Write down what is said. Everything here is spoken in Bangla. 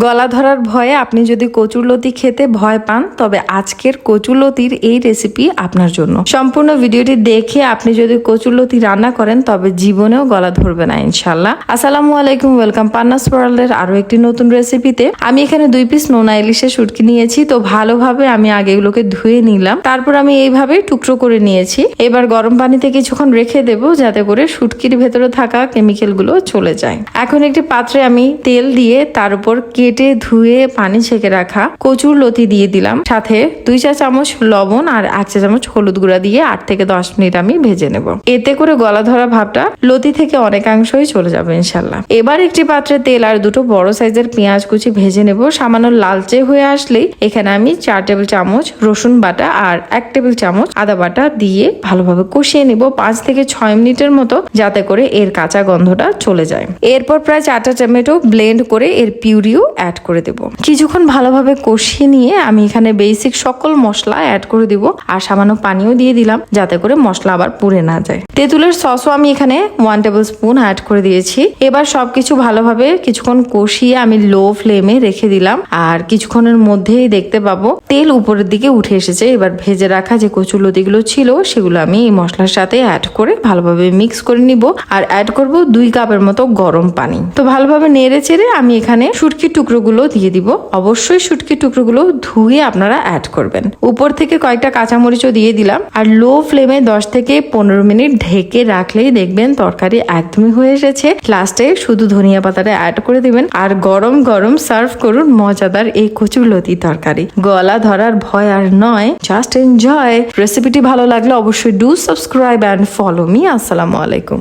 গলা ধরার ভয়ে আপনি যদি কচুরলতি খেতে ভয় পান তবে আজকের কচুরলতির এই রেসিপি আপনার জন্য। সম্পূর্ণ ভিডিওটি দেখে আপনি যদি কচুরলতি রান্না করেন তবে জীবনেও গলা ধরবে না ইনশাল্লাহ। আসসালামু আলাইকুম, ওয়েলকাম পান্নাস ওয়ার্ল্ডের আরো একটি নতুন রেসিপিতে। আমি এখানে 2 পিস নোনা ইলিশের শুটকি নিয়েছি। তো ভালোভাবে আমি আগে এগুলোকে ধুয়ে নিলাম, তারপর আমি এইভাবে টুকরো করে নিয়েছি। এবার গরম পানিতে কিছুক্ষণ রেখে দেব যাতে করে শুটকির ভেতরে থাকা কেমিক্যাল গুলো চলে যায়। এখন একটি পাত্রে আমি তেল দিয়ে তার উপর কেটে ধুয়ে পানি ছেঁকে রাখা কচুরলতি দিয়ে দিলাম, সাথে 2 চা চামচ লবণ আর 1 চা চামচ হলুদ গুঁড়া দিয়ে 8 থেকে 10 মিনিট আমি ভেজে নেব। এতে করে গলা ধরা ভাবটা লতি থেকে অনেকাংশই চলে যাবে ইনশাল্লাহ। এবার একটি পাত্রে তেল আর 2টো বড় সাইজের পেঁয়াজ কুচি ভেজে নেব। সামান্য লালচে হয়ে আসলেই এখানে আমি 4 টেবিল চামচ রসুন বাটা আর 1 টেবিল চামচ আদা বাটা দিয়ে ভালোভাবে কষিয়ে নেব 5 থেকে 6 মিনিটের মতো, যাতে করে এর কাঁচা গন্ধটা চলে যায়। এরপর প্রায় 4টা টমেটো ব্লেন্ড করে এর পিউরিও অ্যাড করে দেব। কিছুক্ষণ ভালোভাবে কষিয়ে নিয়ে আমি এখানে বেসিক সকল মশলা অ্যাড করে দিব আর সামান্য পানিও দিয়ে দিলাম যাতে করে মশলা আবার পুড়ে না যায়। তেঁতুলের সসও আমি এখানে 1 টেবিল স্পুন অ্যাড করে দিয়েছি। এবার সবকিছু ভালোভাবে কিছুক্ষণ কষিয়ে আমি লো ফ্লেমে রেখে দিলাম আর কিছুক্ষণের মধ্যেই দেখতে পাবো তেল উপরের দিকে উঠে এসেছে। এবার ভেজে রাখা যে কচুরলতিগুলো ছিল সেগুলো আমি এই মশলার সাথে অ্যাড করে ভালোভাবে মিক্স করে নিব আর অ্যাড করব 2 কাপের মতো গরম পানি। তো ভালোভাবে নেড়ে চেড়ে আমি এখানে শুটকির টুকরোগুলো দিয়ে দিব। অবশ্যই শুটকির টুকরোগুলো ধুয়ে আপনারা অ্যাড করবেন। উপর থেকে কয়েকটা কাঁচামরিচও দিয়ে দিলাম আর লো ফ্লেমে 10 থেকে 15 মিনিট ঢেকে রাখলেই দেখবেন তরকারি একদমই হয়ে এসেছে। লাস্টে শুধু ধনিয়া পাতাটা অ্যাড করে দিবেন আর গরম গরম সার্ভ করুন মজাদার এই কচুরলতি তরকারি। গলা ধরার ভয় আর নয়, জাস্ট এনজয়। রেসিপিটি ভালো লাগলে অবশ্যই do subscribe and follow me. আসসালামু আলাইকুম।